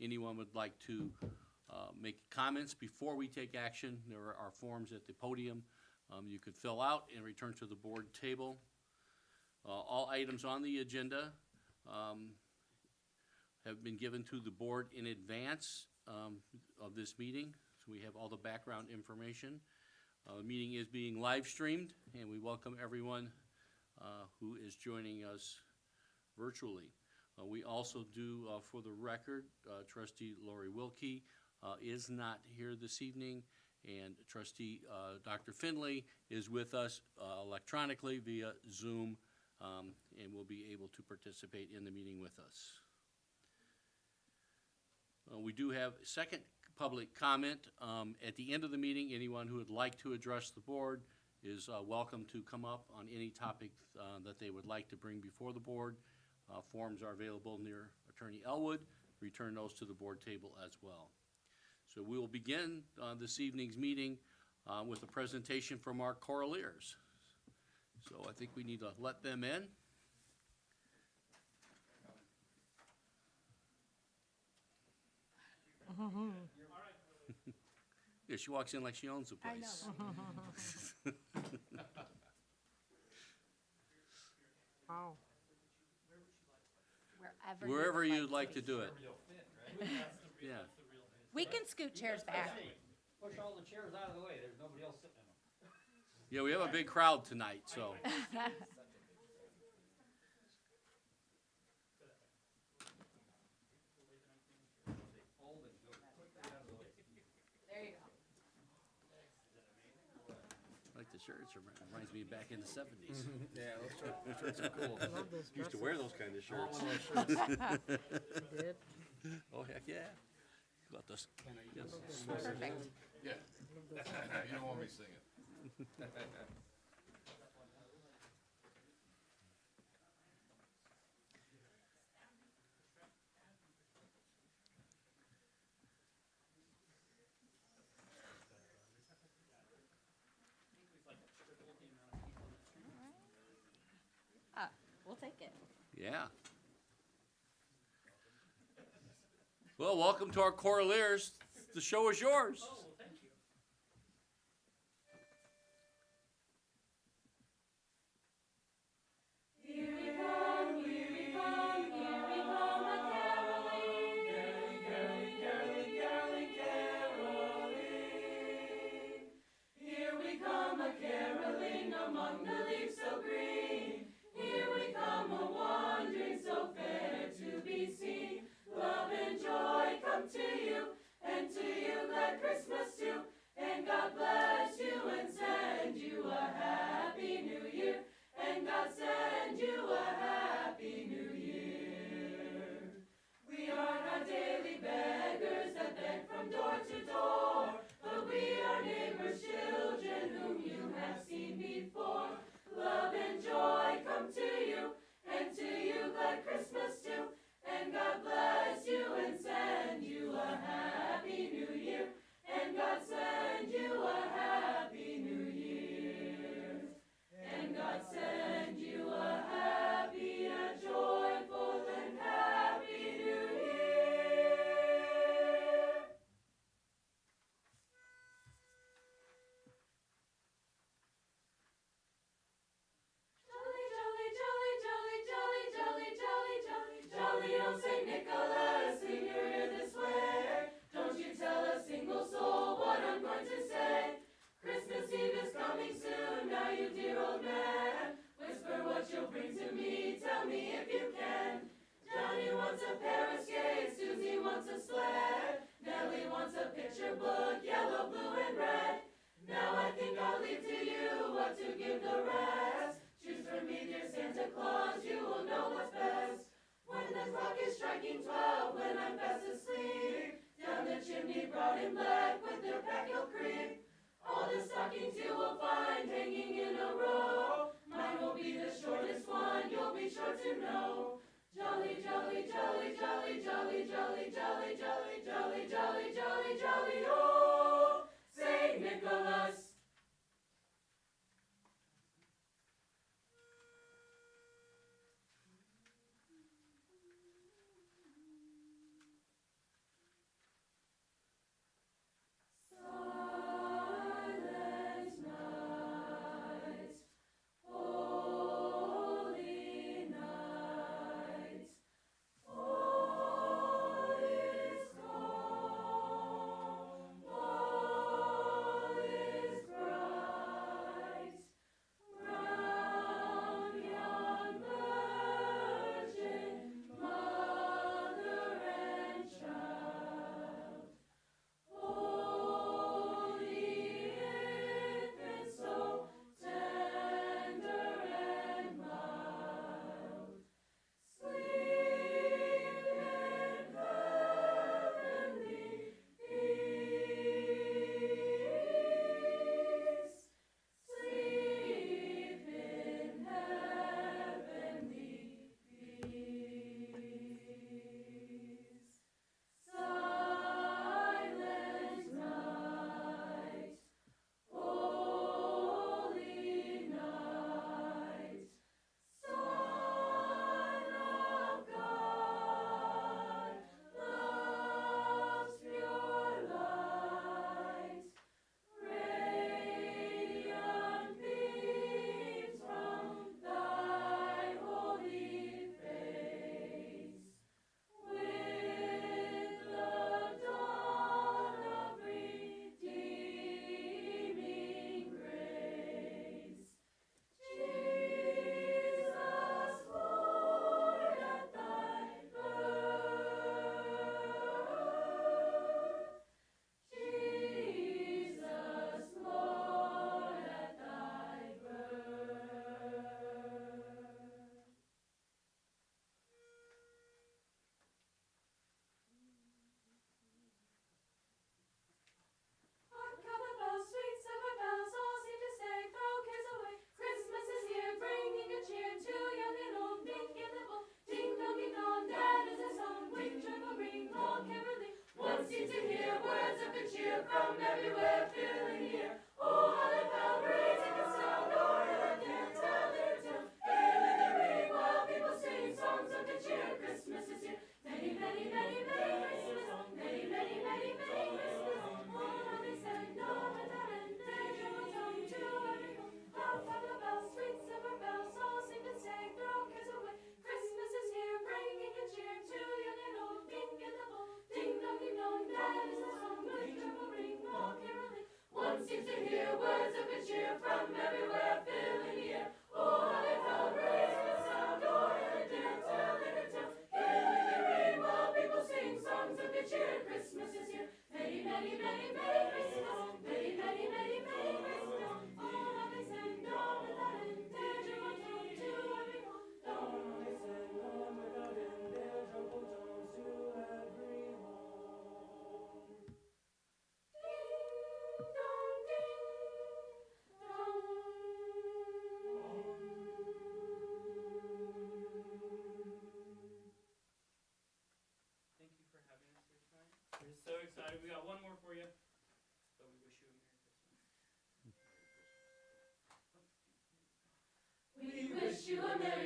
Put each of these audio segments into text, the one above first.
anyone would like to make comments before we take action, there are forms at the podium you could fill out and return to the board table. All items on the agenda have been given to the board in advance of this meeting, so we have all the background information. The meeting is being live streamed, and we welcome everyone who is joining us virtually. We also do, for the record, Trustee Lori Wilkie is not here this evening, and Trustee Dr. Finley is with us electronically via Zoom, and will be able to participate in the meeting with us. We do have second public comment. At the end of the meeting, anyone who would like to address the board is welcome to come up on any topic that they would like to bring before the board. Forms are available near Attorney Elwood. Return those to the board table as well. So we will begin this evening's meeting with a presentation from our choraleers. So I think we need to let them in. Yeah, she walks in like she owns the place. Wow. Wherever you'd like to do it. Yeah. We can scoot chairs back. Push all the chairs out of the way, there's nobody else sitting in them. Yeah, we have a big crowd tonight, so. There you go. I like the shirts, it reminds me back in the 70s. Yeah, those shirts are cool. Used to wear those kind of shirts. Did. Oh, heck yeah. Got this. Perfect. Yeah, you don't want me singing. We'll take it. Yeah. Well, welcome to our choraleers. The show is yours.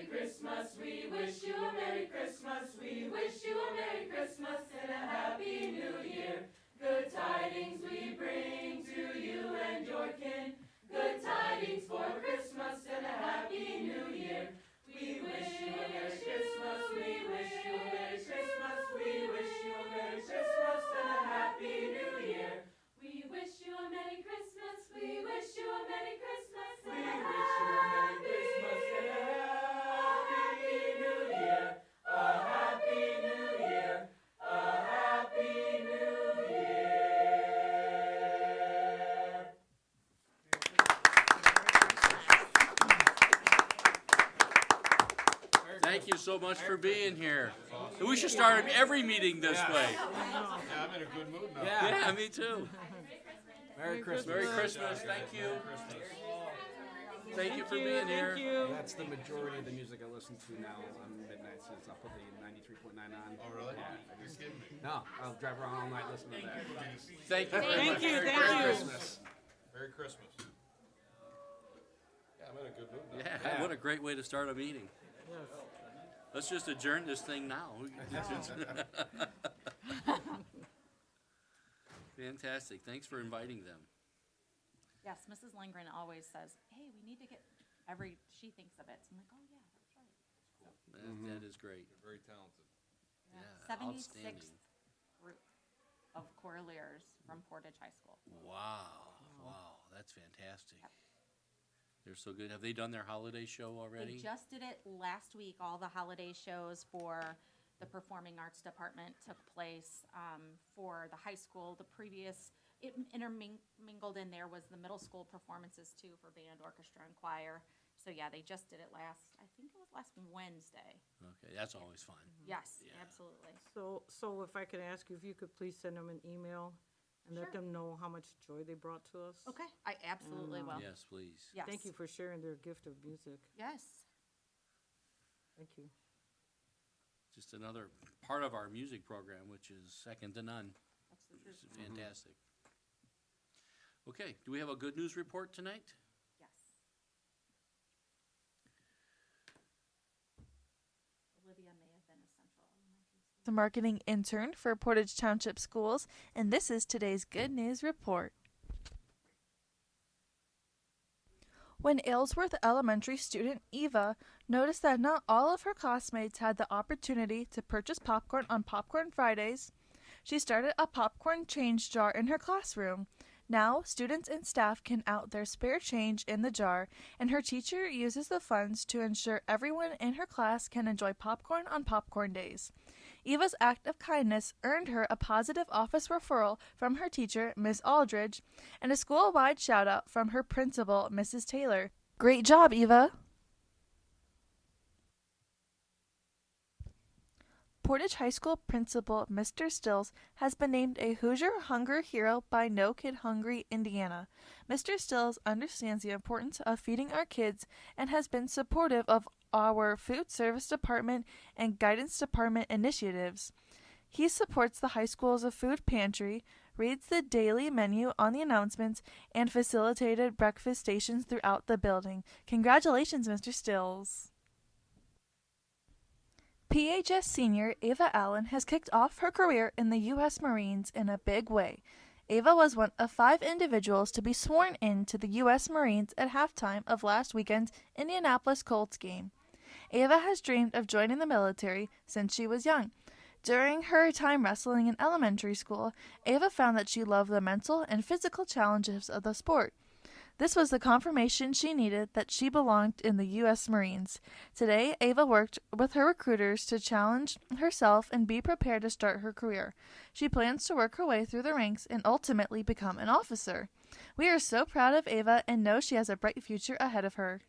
Christmas, we wish you a Merry Christmas, we wish you a Merry Christmas and a Happy New Year. Good tidings we bring to you and your kin, good tidings for Christmas and a Happy New Year. We wish you a Merry Christmas, we wish you a Merry Christmas, we wish you a Merry Christmas and a Happy New Year. We wish you a Merry Christmas, we wish you a Merry Christmas, we wish you a Merry Christmas and a Happy New Year. A Happy New Year, a Happy New Year. Thank you so much for being here. We should start every meeting this way. Yeah, I'm in a good mood now. Yeah, me too. Merry Christmas. Merry Christmas, thank you. Thank you for being here. That's the majority of the music I listen to now on midnight, since I'll put the 93.9 on. Oh, really? Yeah. You're kidding me. No, I'll drive around all night listening to that. Thank you very much. Merry Merry Christmas. Christmas. Merry Christmas. Yeah, I'm in a good mood now. Yeah, what a great way to start a meeting. Let's just adjourn this thing now. Fantastic. Thanks for inviting them. Yes, Mrs. Lindgren always says, hey, we need to get she thinks of it. So I'm like, oh, yeah, that's right. That is great. You're very talented. Yeah, 76th outstanding. group of Coraliers from Portage High School. Wow, that's fantastic. They're so good. Have they done their holiday show already? They just did it last week. All the holiday shows for the Performing Arts Department took place for the high school. The previous, it intermingled in there was the middle school performances too for band, orchestra, and choir. So yeah, they just did it I think it was last Wednesday. Okay, that's always fun. Yes, Yeah. absolutely. So if I could ask you if you could please send them an email and let Sure. them know how much joy they brought to us. Okay, I absolutely will. Yes, please. Yes. Thank you for sharing their gift of music. Yes. Thank you. Just another part of our music program, which is second to none. That's the truth. It's fantastic. Okay, do we have a good news report tonight? Yes. Olivia may have been a Central Elementary School. The marketing intern for Portage Township Schools, and this is today's Good News Report. When Aylesworth Elementary student Eva noticed that not all of her classmates had the opportunity to purchase popcorn on Popcorn Fridays, she started a popcorn change jar in her classroom. Now, students and staff can out their spare change in the jar, and her teacher uses the funds to ensure everyone in her class can enjoy popcorn on Popcorn Days. Eva's act of kindness earned her a positive office referral from her teacher, Ms. Aldridge, and a school-wide shout-out from her principal, Mrs. Taylor. Great job, Eva! Portage High School principal Mr. Stills has been named a Hoosier Hunger Hero by No Kid Hungry, Indiana. Mr. Stills understands the importance of feeding our kids and has been supportive of our food service department and guidance department initiatives. He supports the high school's food pantry, reads the daily menu on the announcements, and facilitated breakfast stations throughout the building. Congratulations, Mr. Stills. PHS senior Ava Allen has kicked off her career in the U.S. Marines in a big way. Ava was one of 5 individuals to be sworn in to the U.S. Marines at halftime of last weekend's Indianapolis Colts game. Ava has dreamed of joining the military since she was young. During her time wrestling in elementary school, Ava found that she loved the mental and physical challenges of the sport. This was the confirmation she needed that she belonged in the U.S. Marines. Today, Ava worked with her recruiters to challenge herself and be prepared to start her career. She plans to work her way through the ranks and ultimately become an officer. We are so proud of Ava and know she has a bright future ahead of her.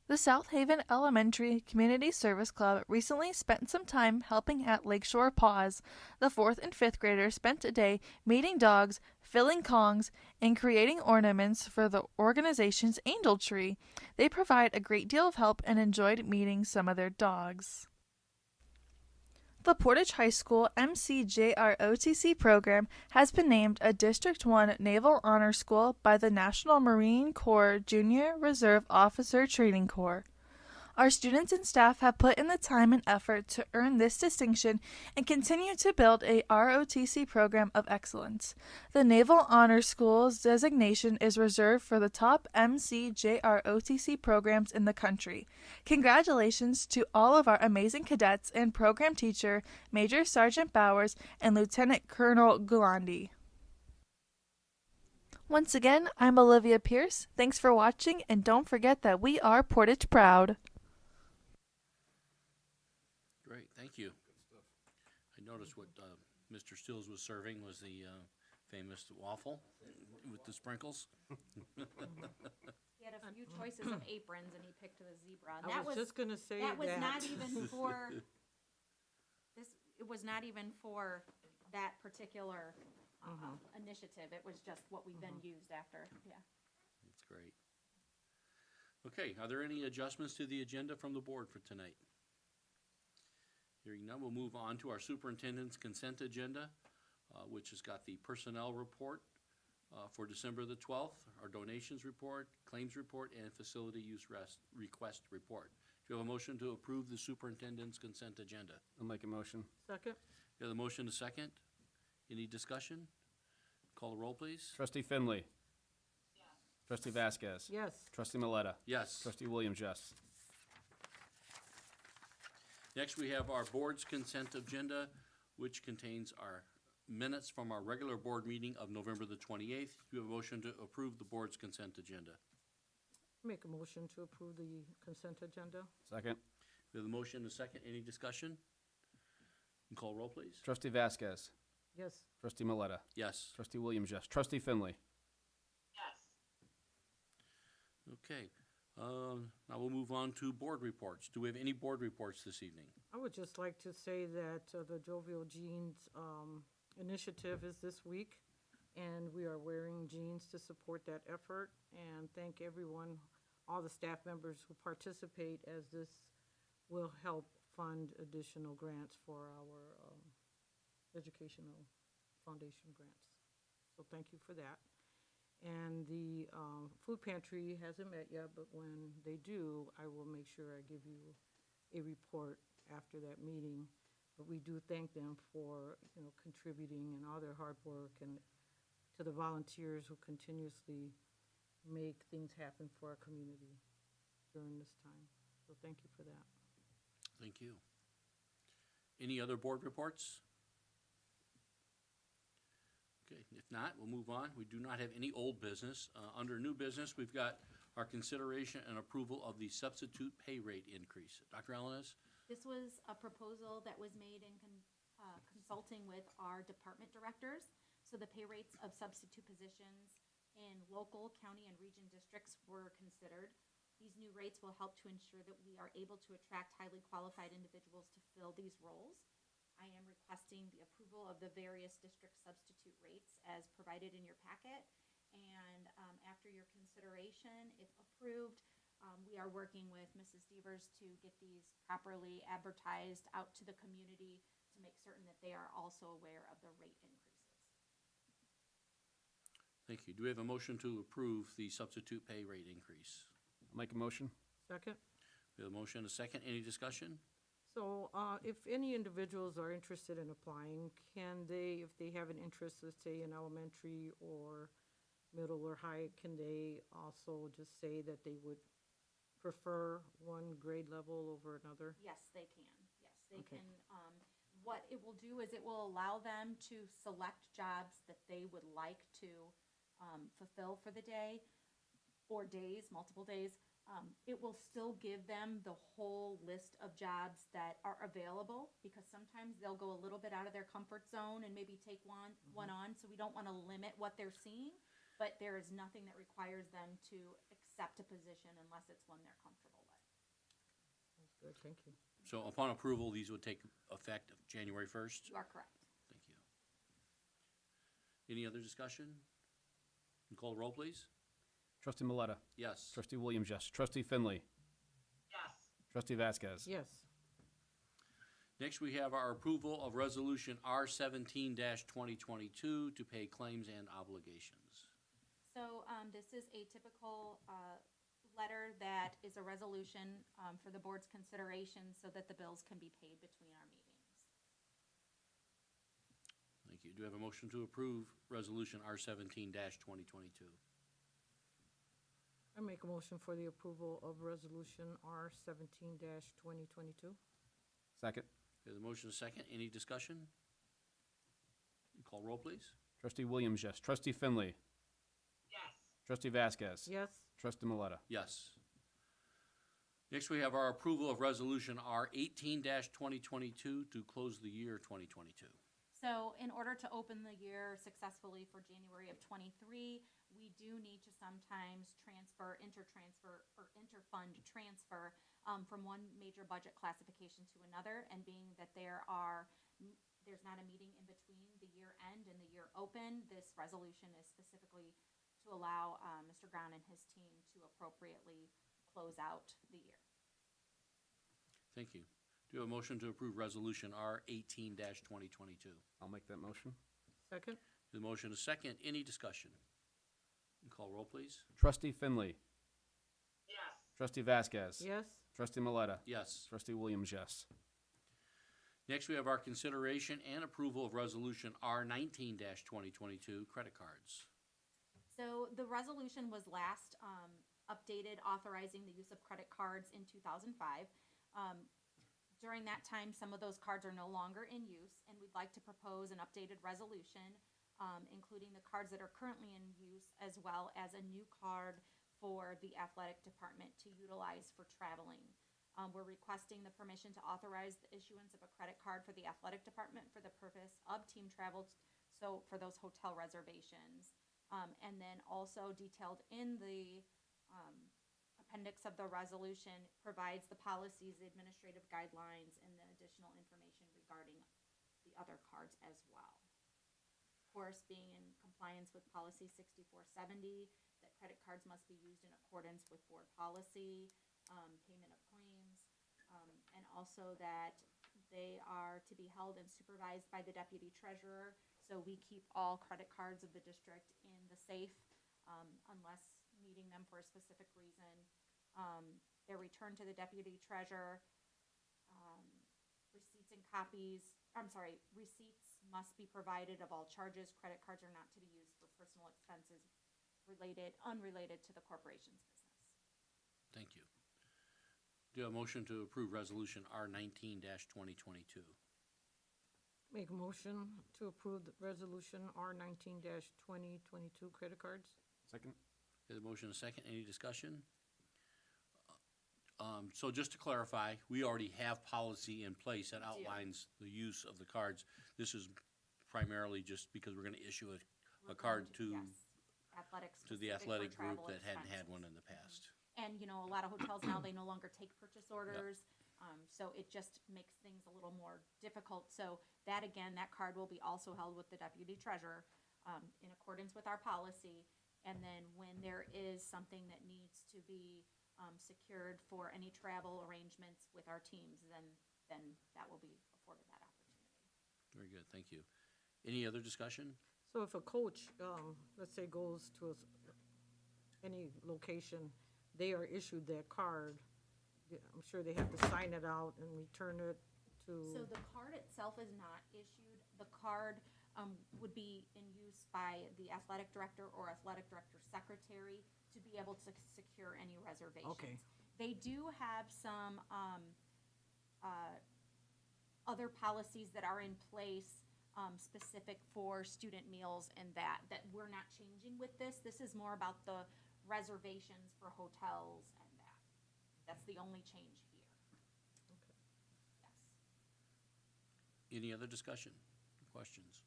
The South Haven Elementary Community Service Club recently spent some time helping at Lakeshore Paws. The 4th and 5th graders spent a day meeting dogs, filling kongs, and creating ornaments for the organization's angel tree. They provide a great deal of help and enjoyed meeting some of their dogs. The Portage High School MCJROTC program has been named a District 1 Naval Honor School by the National Marine Corps Junior Reserve Officer Training Corps. Our students and staff have put in the time and effort to earn this distinction and continue to build a ROTC program of excellence. The Naval Honor School's designation is reserved for the top MCJROTC programs in the country. Congratulations to all of our amazing cadets and program teacher, Major Sergeant Bowers and Lieutenant Colonel Gulandi. Once again, I'm Olivia Pierce. Thanks for watching, and don't forget that we are Portage proud. Great, thank you. I noticed what Mr. Stills was serving was the famous waffle with the sprinkles. He had a few choices of aprons and he picked the zebra. And I that was just gonna say that was that. not even for this. It was not even for that particular initiative. It was just what we then used after. Yeah. That's great. Okay, are there any adjustments to the agenda from the board for tonight? Hearing none, we'll move on to our superintendent's consent agenda, which has got the personnel report for December the 12th, our donations report, claims report, and facility use request report. Do you have a motion to approve the superintendent's consent agenda? I'll make a motion. Second? You have the motion to second? Any discussion? Call the roll, please. Trustee Finley. Trustee Vasquez. Yes. Trustee Maleta. Yes. Trustee Williams, yes. Next, we have our board's consent agenda, which contains our minutes from our regular board meeting of November the 28th. Do you have a motion to approve the board's consent agenda? Make a motion to approve the consent agenda. Second. We have the motion and a second. Any discussion? Call roll, please. Trustee Vasquez. Yes. Trustee Maleta. Yes. Trustee Williams, yes. Trustee Finley. Okay. Now we'll move on to board reports. Do we have any board reports this evening? I would just like to say that the Jovial Jeans initiative is this week, and we are wearing jeans to support that effort, and thank everyone, all the staff members who participate, as this will help fund additional grants for our educational foundation grants. So thank you for that. And the food pantry hasn't met yet, but when they do, I will make sure I give you a report after that meeting. But we do thank them for, contributing and all their hard work, and to the volunteers who continuously make things happen for our community during this time. So thank you for that. Thank you. Any other board reports? Okay, if not, we'll move on. We do not have any old business. Under new business, we've got our consideration and approval of the substitute pay rate increase. Dr. Alanis? This was a proposal that was made in consulting with our department directors. So the pay rates of substitute positions in local, county, and region districts were considered. These new rates will help to ensure that we are able to attract highly qualified individuals to fill these roles. I am requesting the approval of the various district substitute rates as provided in your packet. And after your consideration, if approved, we are working with Mrs. Devers to get these properly advertised out to the community to make certain that they are also aware of the rate increases. Thank you. Do we have a motion to approve the substitute pay rate increase? I'll make a motion. Second? We have a motion and a second. Any discussion? So if any individuals are interested in applying, can they, if they have an interest, let's say in elementary or middle or high, can they also just say that they would prefer one grade level over another? Yes, they can. Yes, they Okay. can. What it will do is it will allow them to select jobs that they would like to fulfill for the day or days, multiple days. It will still give them the whole list of jobs that are available, because sometimes they'll go a little bit out of their comfort zone and maybe take one on. So we don't want to limit what they're seeing, but there is nothing that requires them to accept a position unless it's one they're comfortable with. That's good, thank you. So upon approval, these would take effect January 1st? You are correct. Thank you. Any other discussion? Call the roll, please. Trustee Maleta. Yes. Trustee Williams, yes. Trustee Finley. Yes. Trustee Vasquez. Yes. Next, we have our approval of Resolution R17-2022 to pay claims and obligations. So this is a typical letter that is a resolution for the board's consideration so that the bills can be paid between our meetings. Thank you. Do we have a motion to approve Resolution R17-2022? I make a motion for the approval of Resolution R17-2022. Second. There's a motion, a second. Any discussion? Call roll, please. Trustee Williams, yes. Trustee Finley. Yes. Trustee Vasquez. Yes, Trustee Maleta. Yes. Next, we have our approval of Resolution R18-2022 to close the year 2022. So in order to open the year successfully for January of '23, we do need to sometimes interfund transfer from one major budget classification to another. And being that there's not a meeting in between the year end and the year open, this resolution is specifically to allow Mr. Brown and his team to appropriately close out the year. Thank you. Do you have a motion to approve Resolution R18-2022? I'll make that motion. second? The motion is second. Any discussion? Call roll, please. Trustee Finley. Yes. Trustee Vasquez. Yes, Trustee Maleta. Yes. Trustee Williams, yes. Next, we have our consideration and approval of Resolution R19-2022, credit cards. So the resolution was last updated authorizing the use of credit cards in 2005. During that time, some of those cards are no longer in use, and we'd like to propose an updated resolution, including the cards that are currently in use, as well as a new card for the athletic department to utilize for traveling. We're requesting the permission to authorize the issuance of a credit card for the athletic department for the purpose of team travel, so for those hotel reservations. And then also detailed in the appendix of the resolution provides the policies, the administrative guidelines, and the additional information regarding the other cards as well. Of course, being in compliance with policy 6470, that credit cards must be used in accordance with board policy, payment of claims, and also that they are to be held and supervised by the deputy treasurer. So we keep all credit cards of the district in the safe, unless needing them for a specific reason. They're returned to the deputy treasurer. Receipts must be provided of all charges. Credit cards are not to be used for personal expenses unrelated to the corporation's business. Thank you. Do you have a motion to approve Resolution R19-2022? make a motion to approve the Resolution R19-2022 credit cards. Second. There's a motion and a second. Any discussion? So just to clarify, we already have policy in place that outlines the use of the cards. This is primarily just because we're gonna issue a card to, Yes. Athletics to the specific for athletic group travel that hadn't had expenses. one in the past. And, you know, a lot of hotels now, they no longer take purchase orders, so it just makes things a little more difficult. So that, again, that card will be also held with the deputy treasurer, in accordance with our policy. And then when there is something that needs to be, secured for any travel arrangements with our teams, then that will be afforded that opportunity. Very good, thank you. Any other discussion? So if a coach, let's say goes to any location, they are issued that card, I'm sure they have to sign it out and return it to. So the card itself is not issued. The card would be in use by the athletic director or athletic director secretary to be able to secure any reservations. Okay. They do have some other policies that are in place specific for student meals and that we're not changing with this. This is more about the reservations for hotels and that. That's the only change here. Okay. Yes. Any other discussion, questions?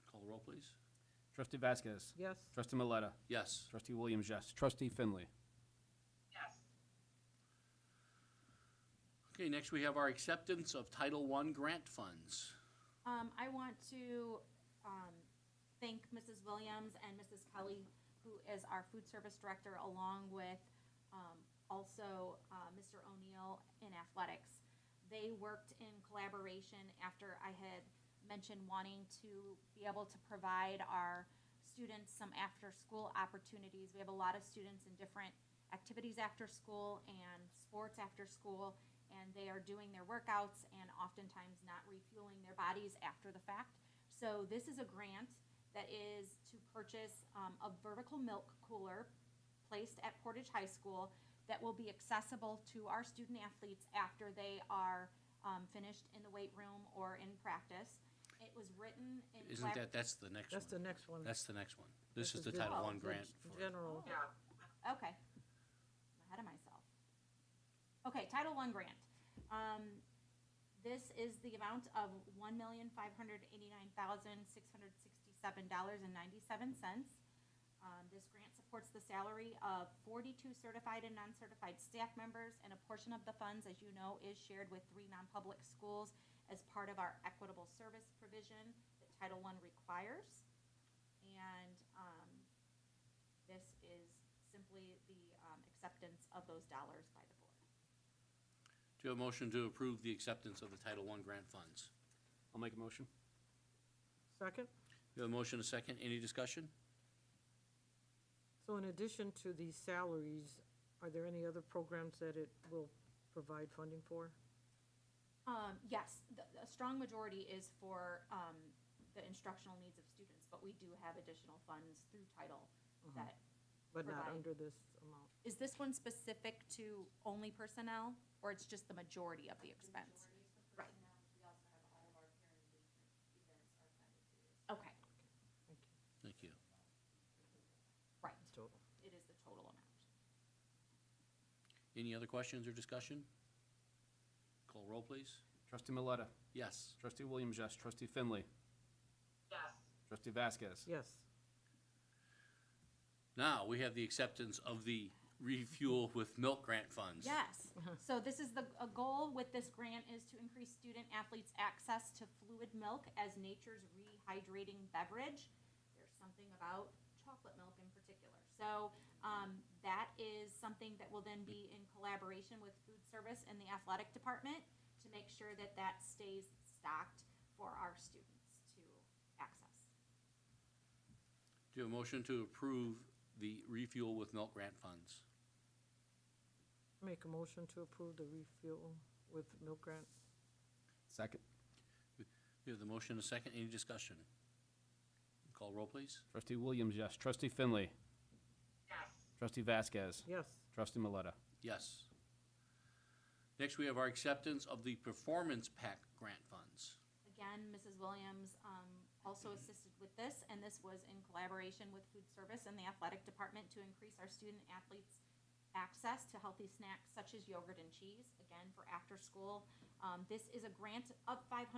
Call the roll, please. Trustee Vasquez. Yes, Trustee Maleta. Yes. Trustee Williams, yes. Trustee Finley. Yes. Okay, next we have our acceptance of Title I grant funds. I want to thank Mrs. Williams and Mrs. Kelly, who is our food service director, along with also Mr. O'Neill in athletics. They worked in collaboration after I had mentioned wanting to be able to provide our students some after-school opportunities. We have a lot of students in different activities after school and sports after school, and they are doing their workouts and oftentimes not refueling their bodies after the fact. So this is a grant that is to purchase a vertical milk cooler placed at Portage High School that will be accessible to our student athletes after they are finished in the weight room or in practice. It was written in. Isn't that's the next one? That's the next one. That's the next one. This is the the- Title I Oh, grant. the for- General. Okay. I'm ahead of myself. Okay, Title I grant. This is the amount of $1,589,667.97. This grant supports the salary of 42 certified and non-certified staff members, and a portion of the funds, as you know, is shared with 3 non-public schools as part of our equitable service provision that Title I requires. And this is simply the acceptance of those dollars by the board. Do you have a motion to approve the acceptance of the Title I grant funds? I'll make a motion. Second? You have a motion, a second. Any discussion? So in addition to these salaries, are there any other programs that it will provide funding for? Yes, a strong majority is for the instructional needs of students, but we do have additional funds through Title that, But not Provide. under this amount? is this one specific to only personnel, or it's just the majority of the expense? Right. Okay, Thank you. right, Total. it is the total amount. Any other questions or discussion? Call roll, please. Trustee Maleta. Yes. Trustee Williams, yes. Trustee Finley. Yes. Trustee Vasquez. Yes. Now, we have the acceptance of the refuel with milk grant funds. Yes, so this is a goal with this grant is to increase student athletes' access to fluid milk as nature's rehydrating beverage. There's something about chocolate milk in particular. So, that is something that will then be in collaboration with food service and the athletic department to make sure that that stays stocked for our students to access. Do you have a motion to approve the refuel with milk grant funds? Make a motion to approve the refuel with milk grant? Second. We have the motion, a second. Any discussion? Call roll, please. Trustee Williams, yes. Trustee Finley. Yes. Trustee Vasquez. Yes. Trustee Maleta. Yes. Next, we have our acceptance of the Performance PAC grant funds. Again, Mrs. Williams also assisted with this, and this was in collaboration with food service and the athletic department to increase our student athletes' access to healthy snacks such as yogurt and cheese, again, for after school. This is a grant of $500,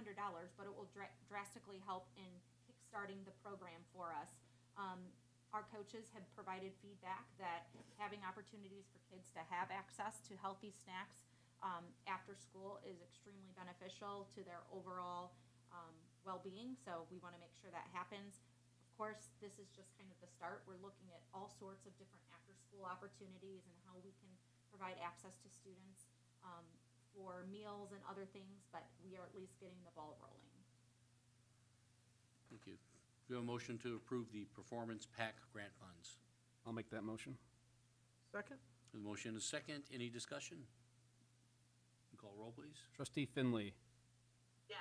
but it will drastically help in kickstarting the program for us. Our coaches have provided feedback that having opportunities for kids to have access to healthy snacks after school is extremely beneficial to their overall well-being, so we want to make sure that happens. Of course, this is just kind of the start. We're looking at all sorts of different after-school opportunities and how we can provide access to students for meals and other things, but we are at least getting the ball rolling. Thank you. Do you have a motion to approve the Performance PAC grant funds? I'll make that motion. Second? The motion is second. Any discussion? Call roll, please. Trustee Finley. Yes.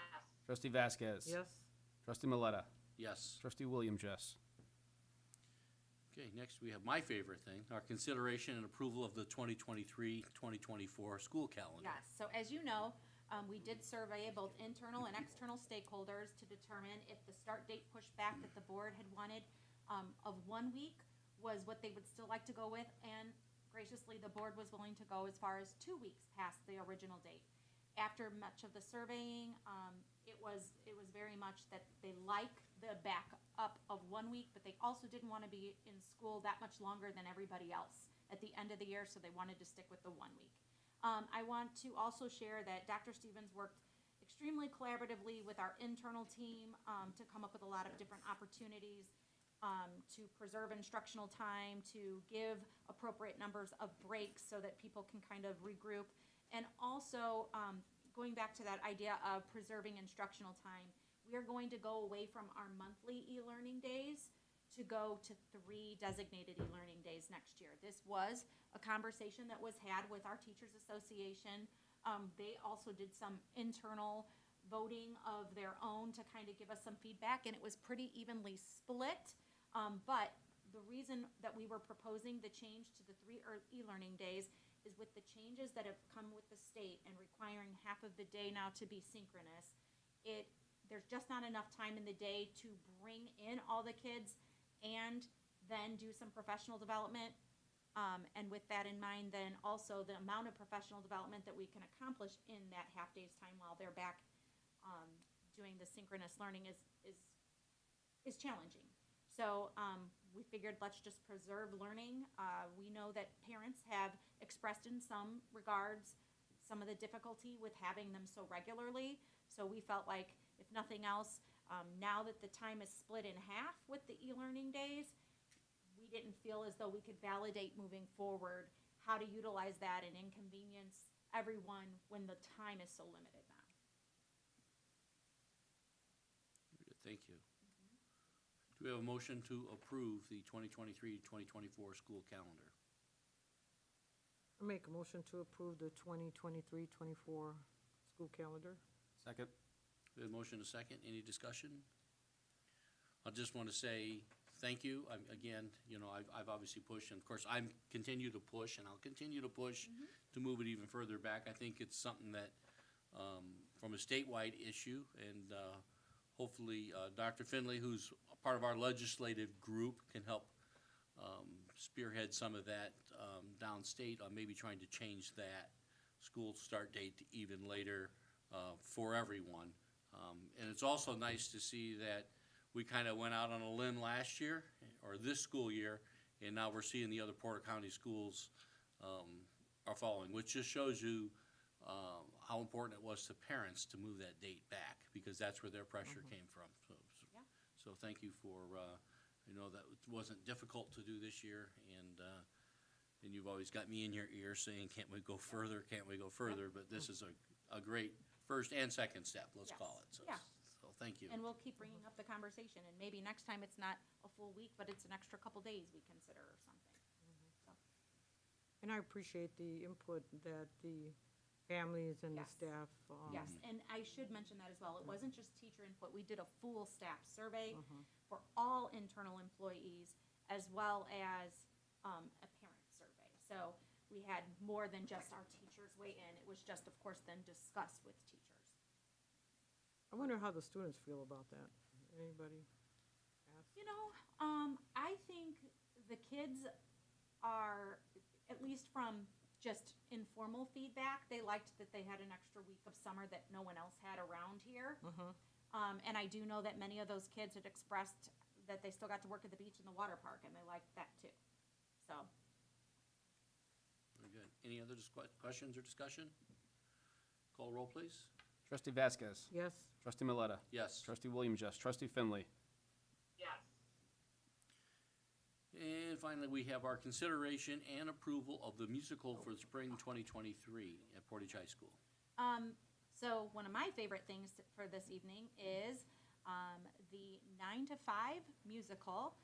Trustee Vasquez. Yes. Trustee Maleta. Yes. Trustee Williams, yes. Okay, next we have my favorite thing, our consideration and approval of the 2023-2024 school calendar. Yes, so as you know, we did survey both internal and external stakeholders to determine if the start date pushback that the board had wanted of 1 week was what they would still like to go with, and graciously, the board was willing to go as far as 2 weeks past the original date. After much of the surveying, it was very much that they like the backup of 1 week, but they also didn't want to be in school that much longer than everybody else at the end of the year, so they wanted to stick with the 1 week. I want to also share that Dr. Stevens worked extremely collaboratively with our internal team to come up with a lot of different opportunities to preserve instructional time, to give appropriate numbers of breaks so that people can kind of regroup. And also, going back to that idea of preserving instructional time, we are going to go away from our monthly e-learning days to go to 3 designated e-learning days next year. This was a conversation that was had with our Teachers Association. They also did some internal voting of their own to kind of give us some feedback, and it was pretty evenly split. But the reason that we were proposing the change to the 3 e-learning days is with the changes that have come with the state and requiring half of the day now to be synchronous, there's just not enough time in the day to bring in all the kids and then do some professional development. And with that in mind, then also the amount of professional development that we can accomplish in that half day's time while they're back doing the synchronous learning is challenging. So we figured let's just preserve learning. We know that parents have expressed in some regards some of the difficulty with having them so regularly. So we felt like, if nothing else, now that the time is split in half with the e-learning days, we didn't feel as though we could validate moving forward how to utilize that and inconvenience everyone when the time is so limited now. Thank you. Do we have a motion to approve the 2023-2024 school calendar? I make a motion to approve the 2023-24 school calendar. Second. We have a motion and a second. Any discussion? I just want to say thank you. Again, I've obviously pushed, and of course, I'm continue to push, and I'll continue to push to move it even further back. I think it's something that, from a statewide issue, and hopefully Dr. Finley, who's a part of our legislative group, can help spearhead some of that downstate on maybe trying to change that school start date to even later for everyone. And it's also nice to see that we kind of went out on a limb last year, or this school year, and now we're seeing the other Porter County schools are following, which just shows you how important it was to parents to move that date back, because that's where their pressure came from. So thank you for, that it wasn't difficult to do this year, and you've always got me in your ear saying, can't we go further, can't we go further? But this is a great first and second step, let's Yes. call it. So, Yeah. so thank you. And we'll keep bringing up the conversation, and maybe next time it's not a full week, but it's an extra couple days we consider or something. So, And I appreciate the input that the families and the Yes. staff. Yes, and I should mention that as well. It wasn't just teacher input. We did a full staff survey for all internal employees, as well as a parent survey. So we had more than just our teachers weigh in. It was just, of course, then discussed with teachers. I wonder how the students feel about that. Anybody ask? I think the kids are, at least from just informal feedback, they liked that they had an extra week of summer that no one else had around here. And I do know that many of those kids had expressed that they still got to work at the beach and the water park, and they liked that too. So, Very good. Any other questions or discussion? Call roll, please. Trustee Vasquez. Yes. Trustee Maleta. Yes. Trustee Williams, yes. Trustee Finley. And finally, we have our consideration and approval of the musical for spring 2023 at Portage High School. so one of my favorite things for this evening is the 9 to 5 musical.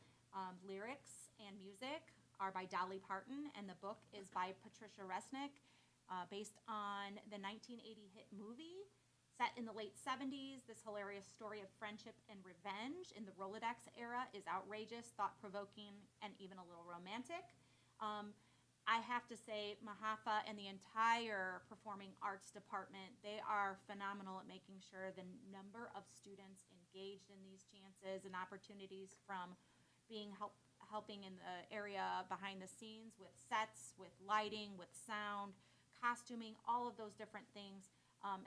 Lyrics and music are by Dolly Parton, and the book is by Patricia Resnick, based on the 1980 hit movie. Set in the late 70s, this hilarious story of friendship and revenge in the Rolodex era is outrageous, thought-provoking, and even a little romantic. I have to say, Mahafa and the entire Performing Arts Department, they are phenomenal at making sure the number of students engaged in these chances and opportunities, from being helping in the area behind the scenes with sets, with lighting, with sound, costuming, all of those different things,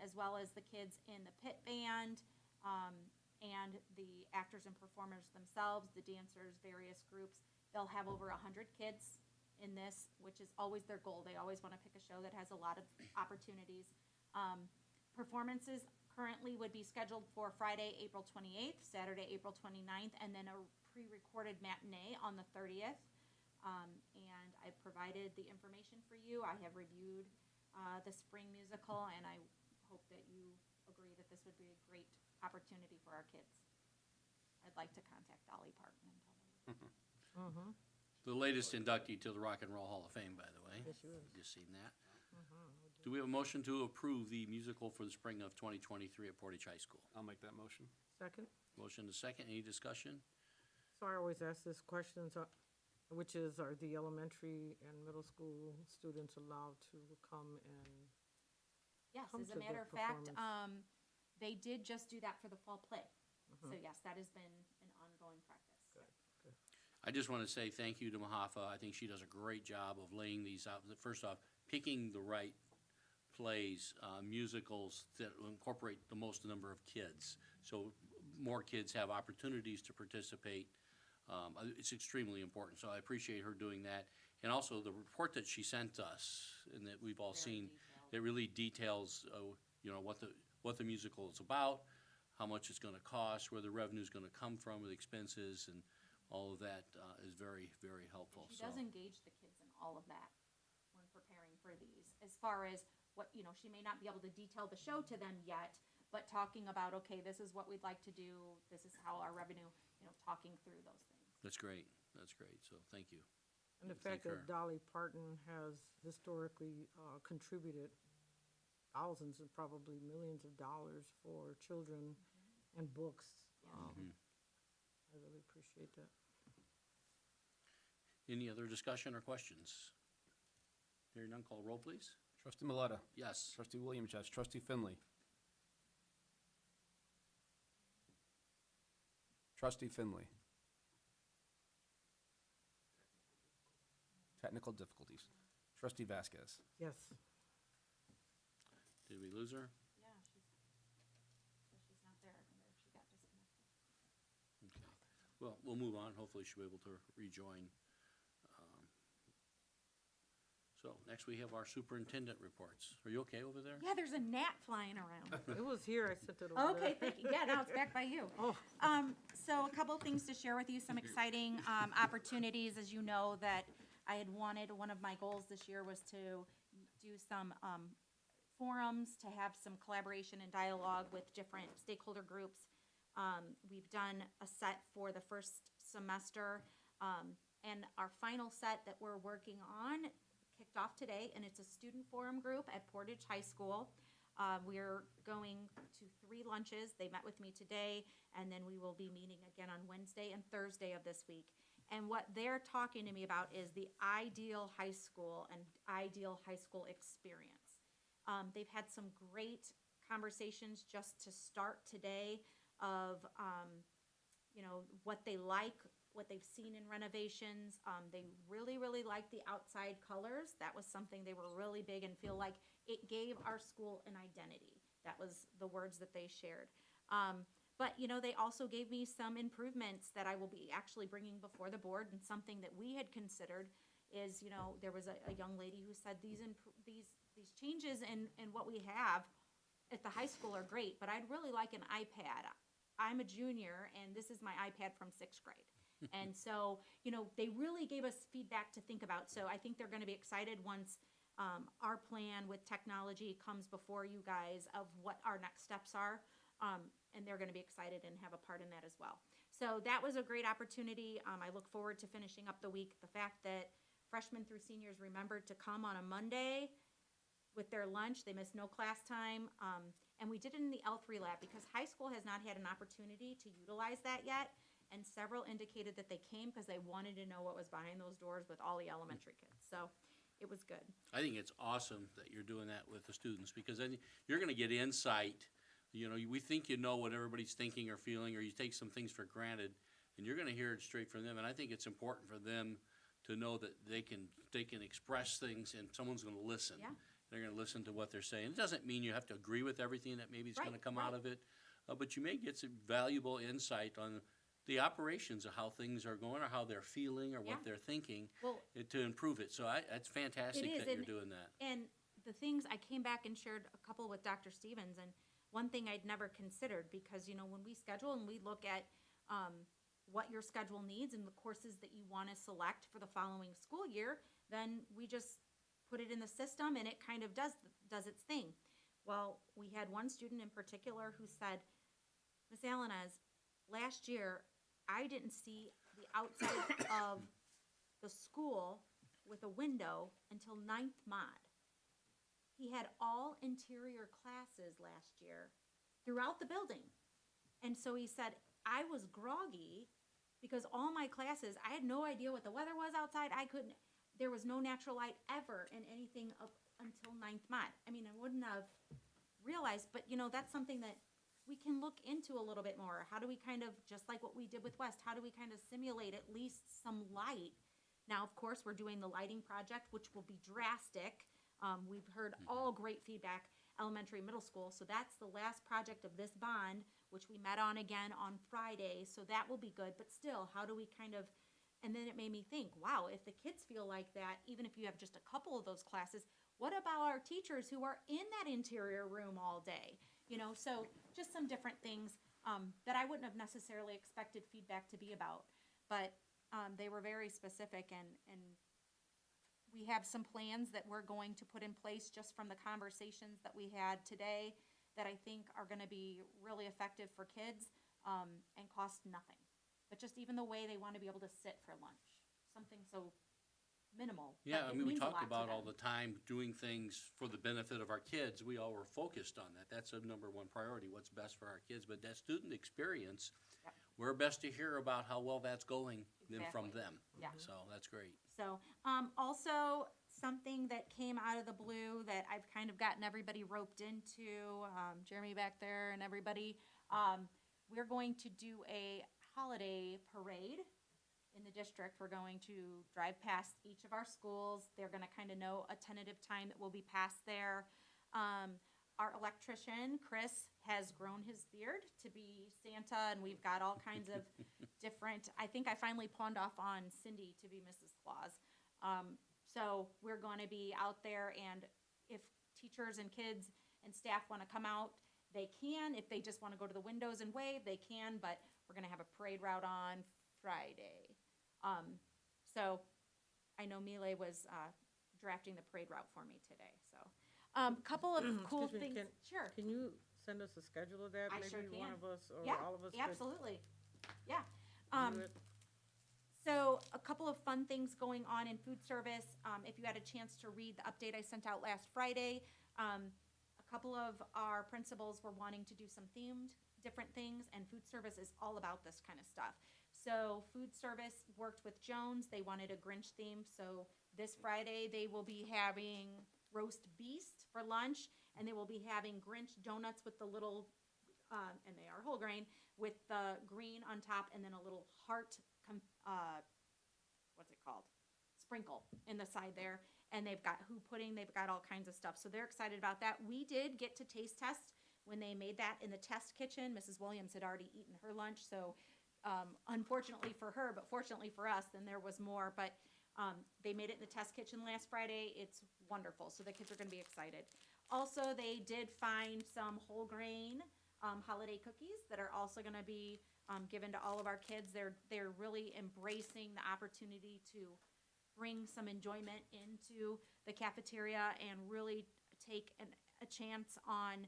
as well as the kids in the pit band, and the actors and performers themselves, the dancers, various groups. They'll have over 100 kids in this, which is always their goal. They always want to pick a show that has a lot of opportunities. Performances currently would be scheduled for Friday, April 28th, Saturday, April 29th, and then a pre-recorded matinee on the 30th. And I've provided the information for you. I have reviewed the spring musical, and I hope that you agree that this would be a great opportunity for our kids. I'd like to contact Dolly Parton and tell her. The latest inductee to the Rock and Roll Hall of Fame, by the way. Yes, she is. Just seen that. Do we have a motion to approve the musical for the spring of 2023 at Portage High School? I'll make that motion. Second? Motion to second, any discussion? So I always ask this question, which is, are the elementary and middle school students allowed to come and, Yes, come as to a the matter of fact, performance. they did just do that for the fall play. So yes, that has been an ongoing practice. I just want to say thank you to Mahafa. I think she does a great job of laying these out. First off, picking the right plays, musicals that will incorporate the most number of kids. So more kids have opportunities to participate. It's extremely important, so I appreciate her doing that. And also the report that she sent us and that we've all seen, it really details, what the musical is about, how much it's gonna cost, where the revenue's gonna come from, where the expenses, and all of that is very, very helpful. She So does engage the kids in all of that when preparing for these, as far as what, she may not be able to detail the show to them yet, but talking about, okay, this is what we'd like to do, this is how our revenue, talking through those things. that's great, so thank you. and the Thank fact that her. Dolly Parton has historically contributed thousands and probably millions of dollars for children and books. I really appreciate that. Any other discussion or questions? Hearing none, call roll, please. Trustee Maleta. Yes. Trustee Williams, yes. Trustee Finley. Trustee Finley. Technical difficulties. Trustee Vasquez. Yes. Did we lose her? Yeah, she's not there, I wonder if she got disconnected. Okay. Well, we'll move on. Hopefully she'll be able to rejoin. So next we have our superintendent reports. Are you okay over there? Yeah, there's a gnat flying around. It was here, I sent it over there. Okay, thank you. Yeah, now it's back by you. Oh. So a couple things to share with you, some exciting opportunities. As you know, that I had wanted, one of my goals this year was to do some forums, to have some collaboration and dialogue with different stakeholder groups. We've done a set for the first semester, and our final set that we're working on kicked off today, and it's a student forum group at Portage High School. We're going to 3 lunches. They met with me today, and then we will be meeting again on Wednesday and Thursday of this week. And what they're talking to me about is the ideal high school and ideal high school experience. They've had some great conversations just to start today of, what they like, what they've seen in renovations. They really, really like the outside colors. That was something they were really big and feel like it gave our school an identity. That was the words that they shared. But, they also gave me some improvements that I will be actually bringing before the board, and something that we had considered is, there was a young lady who said these changes in what we have at the high school are great, but I'd really like an iPad. I'm a junior, and this is my iPad from 6th grade. And so, they really gave us feedback to think about. So I think they're going to be excited once our plan with technology comes before you guys of what our next steps are. And they're going to be excited and have a part in that as well. So that was a great opportunity. I look forward to finishing up the week. The fact that freshmen through seniors remembered to come on a Monday with their lunch. They missed no class time. And we did it in the L3 lab because high school has not had an opportunity to utilize that yet. And several indicated that they came because they wanted to know what was behind those doors with all the elementary kids. So it was good. I think it's awesome that you're doing that with the students, because then you're gonna get insight. We think you know what everybody's thinking or feeling, or you take some things for granted, and you're gonna hear it straight from them. And I think it's important for them to know that they can express things and someone's gonna listen. Yeah. They're gonna listen to what they're saying. It doesn't mean you have to agree with everything that maybe is gonna come out of it, but you may get some valuable insight on the operations of how things are going, or how they're feeling, or what Yeah. they're thinking, Well, to improve it. So that's fantastic It is, that you're and- doing that. And the things, I came back and shared a couple with Dr. Stevens, and one thing I'd never considered, because, when we schedule and we look at what your schedule needs and the courses that you want to select for the following school year, then we just put it in the system and it kind of does its thing. Well, we had one student in particular who said, Miss Alanez, last year, I didn't see the outside of the school with a window until ninth mod. He had all interior classes last year throughout the building. And so he said, I was groggy because all my classes, I had no idea what the weather was outside. There was no natural light ever in anything up until ninth mod. I mean, I wouldn't have realized, but that's something that we can look into a little bit more. How do we kind of, just like what we did with West, how do we kind of simulate at least some light? Now, of course, we're doing the lighting project, which will be drastic. We've heard all great feedback, elementary, middle school. So that's the last project of this bond, which we met on again on Friday. So that will be good. But still, how do we kind of, and then it made me think, wow, if the kids feel like that, even if you have just a couple of those classes, what about our teachers who are in that interior room all day? So just some different things that I wouldn't have necessarily expected feedback to be about. But they were very specific, and we have some plans that we're going to put in place just from the conversations that we had today that I think are going to be really effective for kids and cost nothing. But just even the way they want to be able to sit for lunch, something so minimal. Yeah, but I it mean, we means a talk lot to about all them. the time doing things for the benefit of our kids. We all were focused on that. That's a number one priority, what's best for our kids. But that student experience, Yep. we're best to hear about how well that's going than from Exactly. them. Yeah. So that's great. So, also something that came out of the blue that I've kind of gotten everybody roped into, Jeremy back there and everybody, we're going to do a holiday parade in the district. We're going to drive past each of our schools. They're gonna kind of know a tentative time that we'll be past there. Our electrician, Chris, has grown his beard to be Santa, and we've got all kinds of different, I think I finally pawned off on Cindy to be Mrs. Claus. So we're gonna be out there, and if teachers and kids and staff wanna come out, they can. If they just wanna go to the windows and wave, they can, but we're gonna have a parade route on Friday. So I know Mile was drafting the parade route for me today, so. Couple of cool Excuse me, things, sure. Can you send us a schedule of that? I sure Maybe one can. of us or Yeah, all of us could absolutely, yeah. do it? So a couple of fun things going on in food service. If you had a chance to read the update I sent out last Friday, a couple of our principals were wanting to do some themed different things, and food service is all about this kind of stuff. So food service worked with Jones. They wanted a Grinch theme. So this Friday, they will be having roast beast for lunch, and they will be having Grinch donuts with the little, and they are whole grain, with the green on top, and then a little heart, what's it called? Sprinkle in the side there. And they've got Who pudding, they've got all kinds of stuff. So they're excited about that. We did get to taste test when they made that in the test kitchen. Mrs. Williams had already eaten her lunch, so unfortunately for her, but fortunately for us, then there was more. But they made it in the test kitchen last Friday. It's wonderful, so the kids are gonna be excited. Also, they did find some whole grain holiday cookies that are also gonna be given to all of our kids. They're really embracing the opportunity to bring some enjoyment into the cafeteria and really take a chance on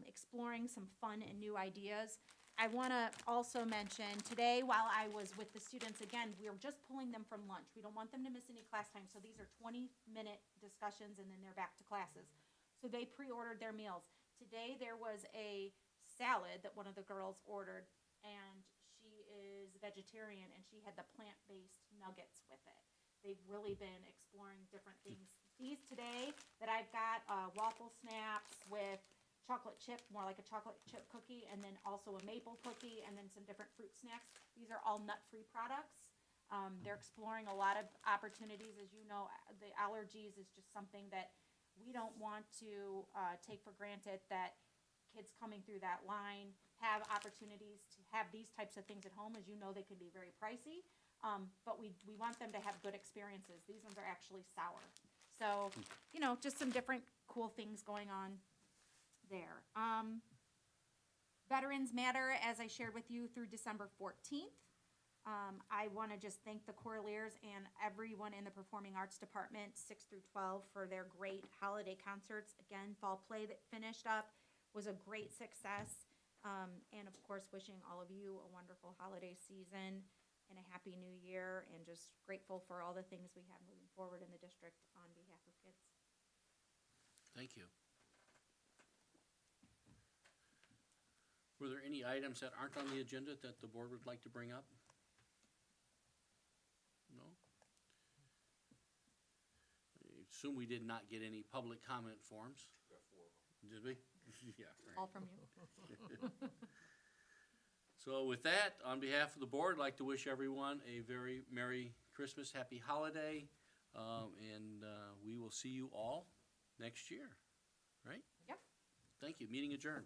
exploring some fun and new ideas. I want to also mention today, while I was with the students, again, we were just pulling them from lunch. We don't want them to miss any class time, so these are 20-minute discussions, and then they're back to classes. So they pre-ordered their meals. Today, there was a salad that one of the girls ordered, and she is vegetarian, and she had the plant-based nuggets with it. They've really been exploring different things. These today that I've got, waffle snaps with chocolate chip, more like a chocolate chip cookie, and then also a maple cookie, and then some different fruit snacks. These are all nut-free products. They're exploring a lot of opportunities. As you know, the allergies is just something that we don't want to take for granted, that kids coming through that line have opportunities to have these types of things at home. As you know, they can be very pricey, but we want them to have good experiences. These ones are actually sour. So, just some different cool things going on there. Veterans Matter, as I shared with you, through December 14th. I want to just thank the Coraliers and everyone in the Performing Arts Department, 6 through 12, for their great holiday concerts. Again, fall play that finished up was a great success. And of course, wishing all of you a wonderful holiday season. and a happy new year, and just grateful for all the things we have moving forward in the district on behalf of kids. Thank you. Were there any items that aren't on the agenda that the board would like to bring up? No? I assume we did not get any public comment forms. Got 4 of them. Did we? Yeah, right. All from you. So with that, on behalf of the board, I'd like to wish everyone a very Merry Christmas, Happy Holiday, and we will see you all next year, right? Yep. Thank you. Meeting adjourned.